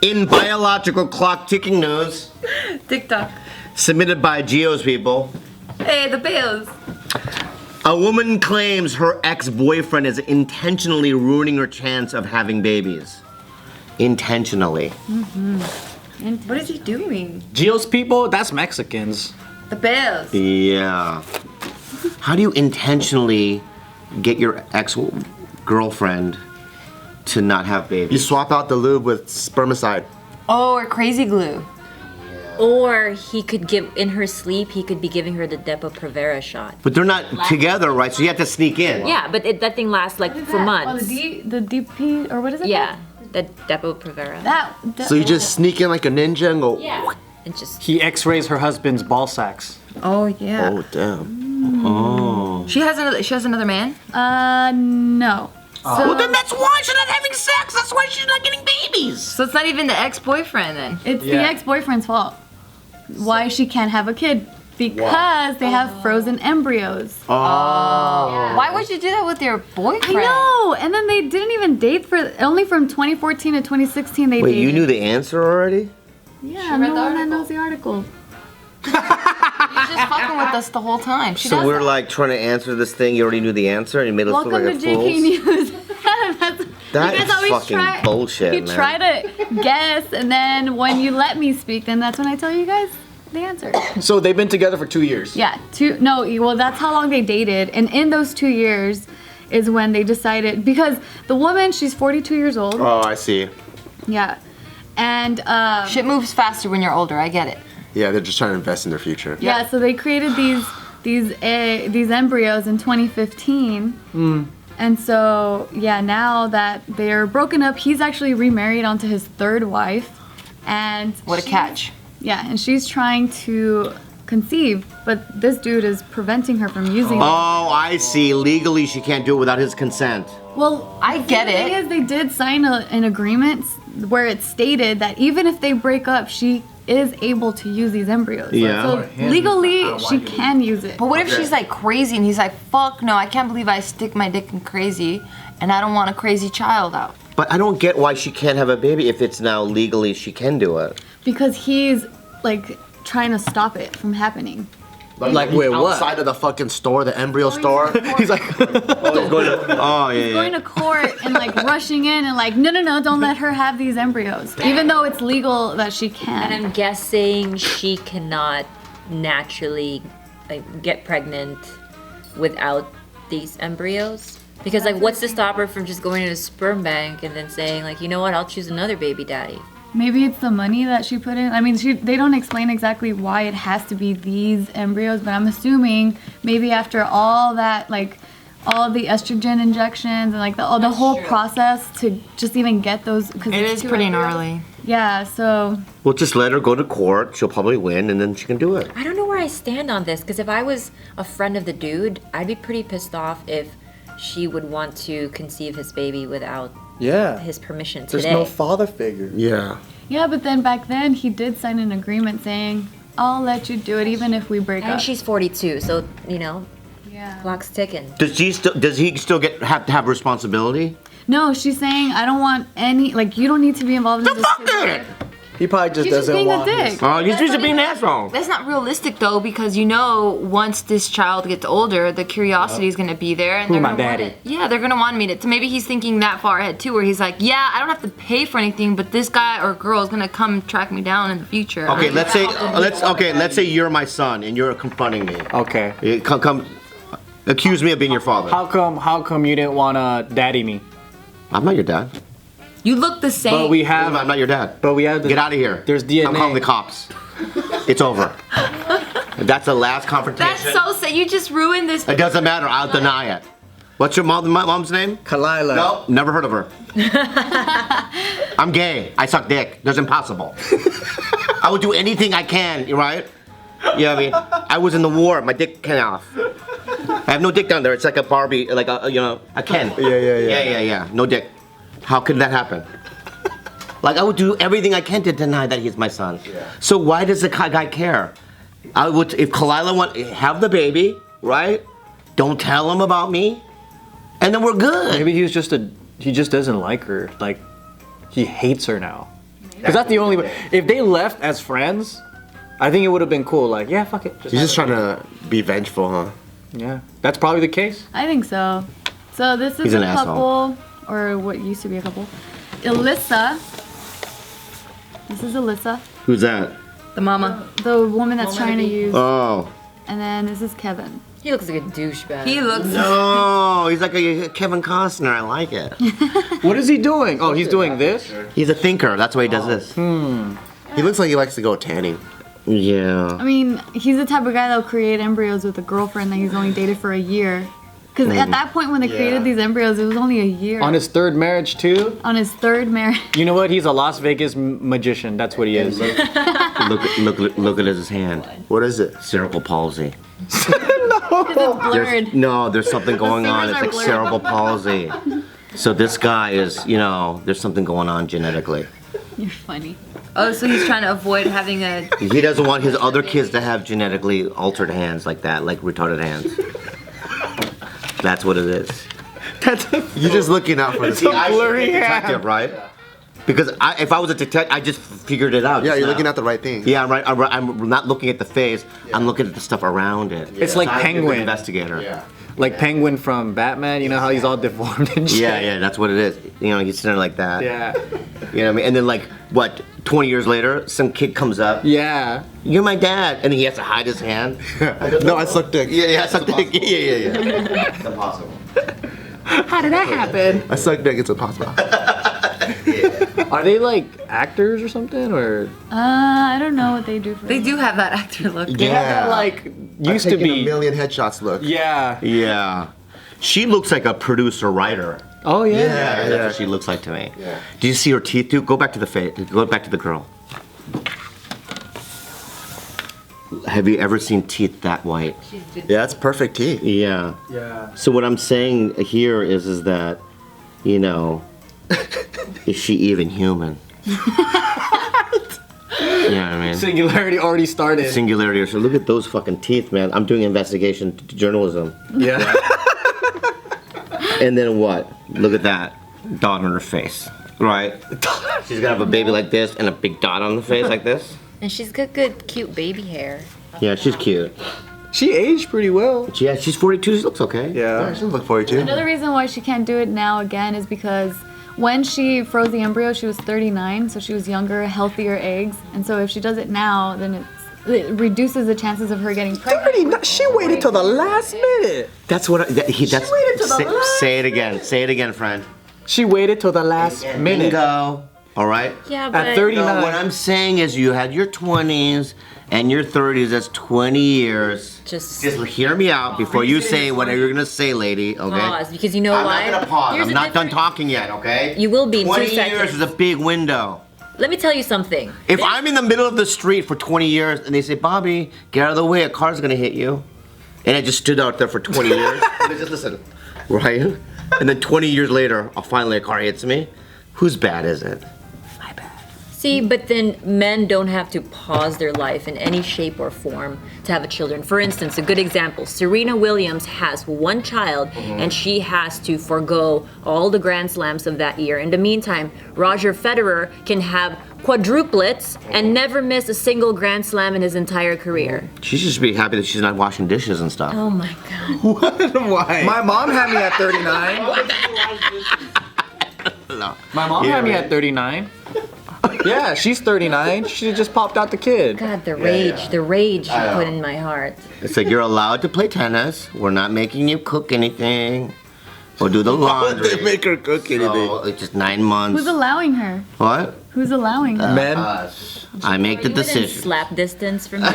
In biological clock ticking news, TikTok. submitted by Geo's people. Hey, the Bales. A woman claims her ex-boyfriend is intentionally ruining her chance of having babies. Intentionally. And what is he doing? Geo's people, that's Mexicans. The Bales. Yeah. How do you intentionally get your ex-girlfriend to not have You babies? swap out the lube with spermicide. Oh, or crazy glue. Or he could in her sleep, he could be giving her the Depo-Provera shot. But they're not together, right? So you have to sneak in. Yeah, but that thing lasts like for months. The DP, or what is it? Yeah, the Depo-Provera. So you just sneak in like a ninja and go. Yeah. And just He x-rays her husband's ball sacks. Oh yeah. Oh damn. Oh. She has another man. No. Well, then that's why she's not having sex. That's why she's not getting babies. So it's not even the ex-boyfriend then. It's the Yeah. ex-boyfriend's fault. Why she can't have a kid? Because they have frozen embryos. Why would you do that with your boyfriend? I know. And then they didn't even date for only from 2014 to 2016 they Wait, dated. you knew the answer already? Yeah, read no the one that article. knows the article. You're just fucking with us the whole time. She So does we're that. like trying to answer this thing. You already knew the answer and you made us Welcome look to like JK fools. News. That you guys is always fucking try, bullshit, You man. try to guess, and then when you let me speak, then that's when I tell you guys the answer. So they've been together for 2 years. Yeah, well, that's how long they dated. And in those 2 years is when they decided, because the woman, she's 42 years old. Oh, I see. Yeah. And, Shit moves faster when you're older. I get it. Yeah, they're just trying to invest in their future. yeah, so they created these embryos in 2015. And so, yeah, now that they're broken up, he's actually remarried onto his third wife. And What a catch. yeah, and she's trying to conceive, but this dude is preventing her from using it. Oh, I see. Legally, she can't do it without his consent. Well, I get the thing it. is, they did sign an agreement where it stated that even if they break up, she is able to use these embryos. Yeah. So legally, she can use it. But what if she's like crazy and he's like, fuck no, I can't believe I stick my dick in crazy and I don't want a crazy child out. But I don't get why she can't have a baby if it's now legally she can do it. Because he's like trying to stop it from happening. Like, wait, what? Outside of the fucking store, the embryo store. He's like, Oh, yeah, Going to court and like rushing in and like, no, don't let her have these embryos. Even though it's legal that she can. And I'm guessing she cannot naturally get pregnant without these embryos. Because like, what's to stop her from just going to a sperm bank and then saying like, you know what, I'll choose another baby daddy. Maybe it's the money that she put in. I mean, they don't explain exactly why it has to be these embryos, but I'm assuming maybe after all that, like all the estrogen injections and like the whole process to just even get those. Cause It it's is two pretty embryos. gnarly. Yeah, so Well, just let her go to court. She'll probably win, and then she can do it. I don't know where I stand on this, because if I was a friend of the dude, I'd be pretty pissed off if she would want to conceive his baby without yeah. his permission There's today. no father figure. Yeah. yeah, but then back then he did sign an agreement saying, I'll let you do it even if we break And up. she's 42, so, you know, Yeah. clock's ticking. Does he still have to have responsibility? No, she's saying I don't want any, like you don't need to be involved in this. Fuck that! He probably just He's just doesn't being a want dick. his- Oh, you're just being an asshole. That's not realistic though, because you know once this child gets older, the curiosity is gonna be there, and Who, they're my gonna want daddy? it. Yeah, they're gonna want me to. So maybe he's thinking that far ahead too, where he's like, yeah, I don't have to pay for anything, but this guy or girl is gonna come track me down in the future. Okay, let's say you're my son and you're confronting me. Okay. You come accuse me of being your father. How come you didn't wanna daddy me? I'm not your dad. You look the same. But we have I'm not your dad. But we have the, Get out of here. There's DNA. I'm calling the cops. It's over. That's the last confrontation. That's so sad. You just ruined this. It doesn't matter. I'll deny it. What's your mom's name? Khalyla. No, never heard of her. I'm gay. I suck dick. That's impossible. I would do anything I can, right? You know what I mean? I was in the war. My dick came off. I have no dick down there. It's like a Barbie, like a Ken. Yeah. No dick. How could that happen? Like, I would do everything I can to deny that he's my son. Yeah. So why does the guy care? I would, if Khalyla want have the baby, right? Don't tell him about me, and then we're good. Maybe he just doesn't like her. Like, he hates her now. Because that's the only way. If they left as friends, I think it would have been cool. Like, yeah, fuck it. He's just trying to be vengeful, huh? Yeah, that's probably the case. I think so. So this is He's a an couple, or what used to be a couple. Alyssa. This is Alyssa, Who's that? The mama. the woman that's trying to use. Oh. And then this is Kevin. He looks like a douchebag. He looks. No, he's like a Kevin Costner. I like it. What is he doing? Oh, he's doing this? He's a thinker. That's why he does this. He looks like he likes to go tanning. Yeah. I mean, he's the type of guy that'll create embryos with a girlfriend that he's only dated for a year. Because at that point when they created these embryos, it was only a year. On his third marriage, too? On his third marriage. You know what? He's a Las Vegas magician. That's what he is. Look at his hand. What is it? Cerebral palsy. It's blurred. There's something going on. It's fingers are like blurred. cerebral palsy. So this guy is, there's something going on genetically. You're funny. Oh, so he's trying to avoid having a. He doesn't want his other kids to have genetically altered hands like that, like retarded hands. That's what it is. You're just looking out for the See, I should blurry be a hand. detective, right? Because if I was a detective, I just figured it out. Yeah, just you're now. looking at the right thing. Yeah, right. I'm not looking at the face. I'm looking at the stuff around it. It's like I'm a good Penguin. investigator. Yeah. Like Penguin from Batman. You know how he's all deformed and shit? Yeah, that's what it is. He's sitting like that. Yeah. You know what I mean? And then 20 years later, some kid comes up. Yeah. You're my dad, and he has to hide his hand. No, I suck dick. Yeah, something. Yeah. It's impossible. How did that happen? I suck dick. It's impossible. Are they like actors or something? Or I don't know what they do for They do have that actor look. they have that like used to Taking be. a million headshots look. Yeah. Yeah. She looks like a producer writer. Oh yeah. That's what she looks like to me. Yeah. Do you see her teeth too? Go back to the face. Go back to the girl. Have you ever seen teeth that white? Yeah, that's perfect teeth. Yeah. Yeah. So what I'm saying here is that, is she even human? You know what I mean? Singularity already started. Singularity. So look at those fucking teeth, man. I'm doing investigation journalism. Yeah. And then what? Look at that dot on her face, right? She's gonna have a baby like this and a big dot on the face like this. And she's got good, cute baby hair. Yeah, she's cute. She aged pretty well. Yeah, she's 42. She looks okay. Yeah. She look forward to. Another reason why she can't do it now again is because when she froze the embryo, she was 39, so she was younger, healthier eggs. And so if she does it now, then it reduces the chances of her getting pregnant. She waited till the last minute. That's what. That's. waited till the last Say it again. Say it again, friend. She waited till the last minute. Bingo. All right. Yeah, but At 39. No, what I'm saying is you had your 20s and your 30s. That's 20 years. just Hear me out before you say whatever you're gonna say, lady. Okay. pause because you know I'm why? not gonna pause. Here's I'm a not done different- talking yet. Okay. You will be in 20 2 years seconds. is a big window. Let me tell you something. If I'm in the middle of the street for 20 years and they say, Bobby, get out of the way, a car's gonna hit you. And I just stood out there for 20 years. Just listen, right? And then 20 years later, finally a car hits me. Whose bad is it? My bad. See, but then men don't have to pause their life in any shape or form to have a children. For instance, a good example, Serena Williams has 1 child and she has to forego all the Grand Slams of that year. In the meantime, Roger Federer can have quadruplets and never miss a single Grand Slam in his entire career. She should be happy that she's not washing dishes and stuff. Oh my God. Why? My mom had me at 39. No. My mom had me at 39. Yeah, she's 39. She just popped out the kid. God, the rage you put in my heart. It's like you're allowed to play tennis. We're not making you cook anything or do the laundry. They make her cook anything. So, it's just 9 months. Who's allowing her? What? Who's allowing her? Men. Us. I make the Are you within decision. slap distance from him?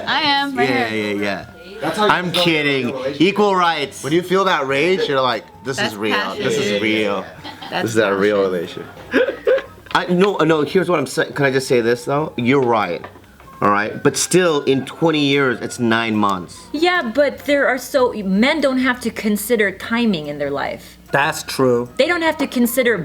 I am, right here. Yeah. I'm kidding. Equal rights. When you feel that rage, you're like, this That's is real. passion. This is real. This is a real relation. No, here's what I'm saying. Can I just say this, though? You're right. All right? But still, in 20 years, it's 9 months. Yeah, but men don't have to consider timing in their life. That's true. They don't have to consider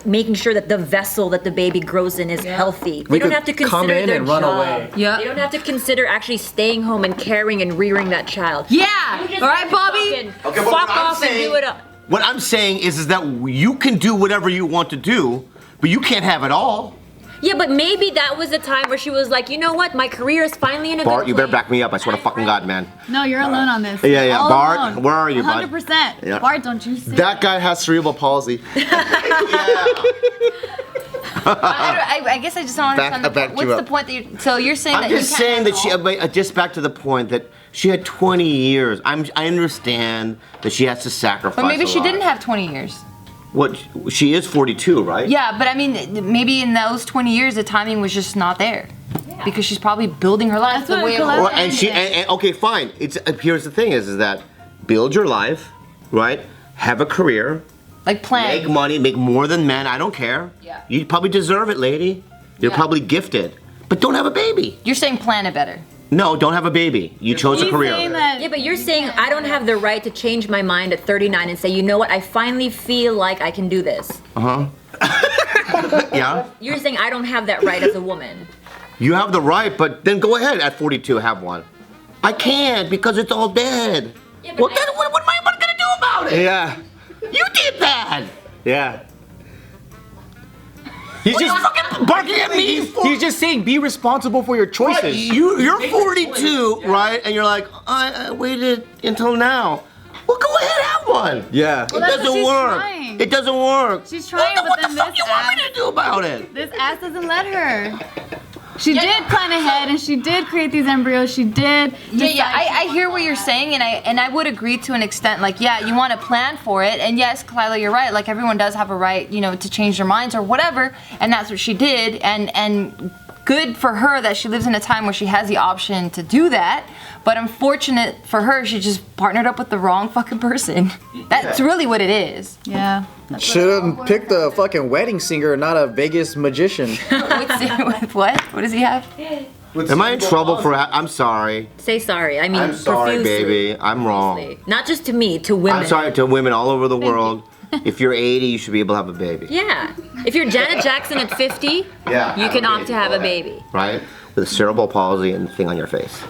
making sure that the vessel that the baby grows in is healthy. They don't could have to come consider in their and run job. away. Yeah. They don't have to consider actually staying home and caring and rearing that child. Yeah. You just All right, Bobby. fucking Okay, but fuck what I'm off and saying- do it up. What I'm saying is that you can do whatever you want to do, but you can't have it all. Yeah, but maybe that was the time where she was like, you know what, my career is finally in a Bart, good you better place. back me up. I swear to fucking God, man. No, you're alone on this. Yeah. All Bart, alone. where are you, bud? 100%. Yeah. Bart, don't you see? That guy has cerebral palsy. I guess I just don't understand. I backed you What's the up. point that you? So you're saying I'm that just you saying can't that she, just back to the point that she had 20 years. I understand that she has to sacrifice. But maybe a she lot. didn't have 20 years. What? She is 42, right? Yeah, but I mean, maybe in those 20 years, the timing was just not there. Because she's probably building her life That's the what way it Khalyla- was. Well, and she and okay, fine. It's here's the thing is that build your life, right? Have a career, Like plan. make money, make more than men. I don't care. Yeah. You probably deserve it, lady. You're Yeah. probably gifted, but don't have a baby. You're saying plan it better. No, don't have a baby. You chose a He's career. saying that Yeah, but you're saying I don't have the right to change my mind at 39 and say, you know what, I finally feel like I can do this. Yeah. You're saying I don't have that right as a woman. You have the right, but then go ahead at 42, have one. I can't because it's all dead. Yeah, but Well, I- then what am I gonna do about it? Yeah. You did that. Yeah. He's What are you just fucking barking at me for? he's just saying be responsible for your choices. You're 42, right? And you're like, I waited until now. Well, go ahead, have one. Yeah. It that's what doesn't she's work. trying. It doesn't work. She's trying, What but the then fuck this you want me ass- to do about it? this ass doesn't let her. She did plan ahead, and she did create these embryos. She did. Yeah, I hear what you're saying, and I would agree to an extent. Like, yeah, you want to plan for it, and yes, Khalyla, you're right. Like, everyone does have a right, you know, to change their minds or whatever, and that's what she did, and good for her that she lives in a time where she has the option to do that. But unfortunate for her, she just partnered up with the wrong fucking person. That's really what it is. Yeah. Should have picked a fucking wedding singer, not a Vegas magician. With what? What does he have? Am I in trouble for? I'm sorry. Say sorry. I mean, I'm sorry, profusely. baby. I'm wrong. Not just to me, to women. I'm sorry to women all over the world. If you're 80, you should be able to have a baby. Yeah. If you're Janet Jackson at 50, Yeah, you have can a opt baby. to have Go a ahead. baby. Right? With a cerebral palsy and thing on your face.